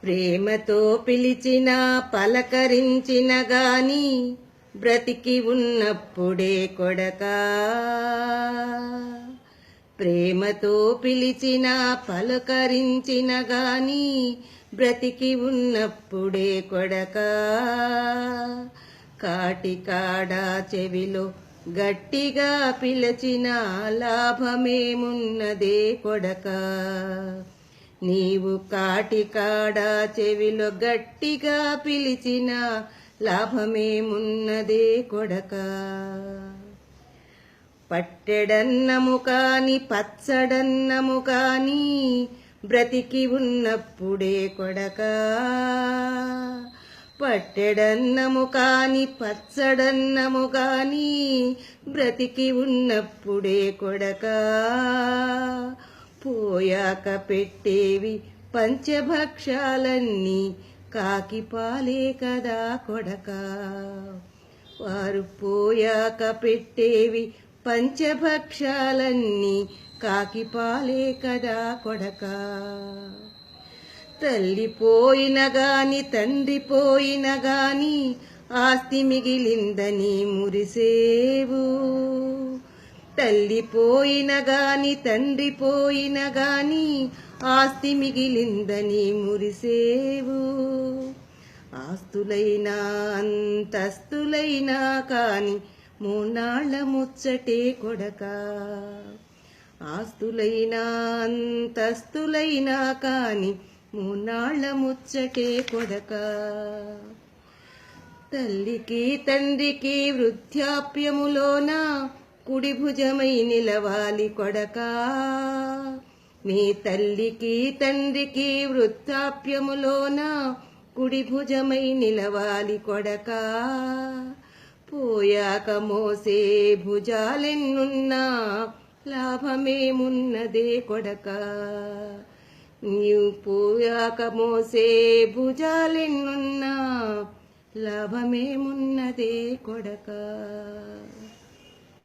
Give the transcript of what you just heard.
ప్రేమతో పిలిచిన పలకరించిన గాని బ్రతికి ఉన్నప్పుడే కొడకా. ప్రేమతో పిలిచిన పలకరించిన గాని బ్రతికి ఉన్నప్పుడే కొడకా. కాటికాడా చెవిలో గట్టిగా పిలిచిన లాభమేమున్నదే కొడకా. నీవు కాటికాడా చెవిలో గట్టిగా పిలిచిన లాభమేమున్నదే కొడకా. పట్టెడన్నము కాని పచ్చడన్నము కాని బ్రతికి ఉన్నప్పుడే కొడకా. పట్టెడన్నము కాని పచ్చడన్నము కాని బ్రతికి ఉన్నప్పుడే కొడకా. పోయాక పెట్టేవి పంచభక్షాలన్నీ కాకిపాలే కదా కొడకా. వారు పోయాక పెట్టేవి పంచభక్షాలన్నీ కాకిపాలే కదా కొడకా. తల్లి పోయిన గాని తండ్రి పోయిన గాని ఆస్తి మిగిలిందని మురిసేవు. తల్లి పోయిన గాని తండ్రి పోయిన గాని ఆస్తి మిగిలిందని మురిసేవు. ఆస్తులైనా అంతస్తులైనా కాని మూనాళ్ళ ముచ్చటే కొడకా. ఆస్తులైనా అంతస్తులైనా కాని మూనాళ్ళ ముచ్చటే కొడకా. తల్లికి తండ్రికి వృద్ధాప్యములోన కుడి భుజమై నిలవాలి కొడకా. మీ తల్లికి తండ్రికి వృద్ధాప్యములోన కుడి భుజమై నిలవాలి కొడకా. పోయాక మోసే భుజాలెన్నున్నా లాభమేమున్నదే కొడకా. నీవు పోయాక మోసే భుజాలెన్నున్నా లాభమేమున్నదే కొడకా.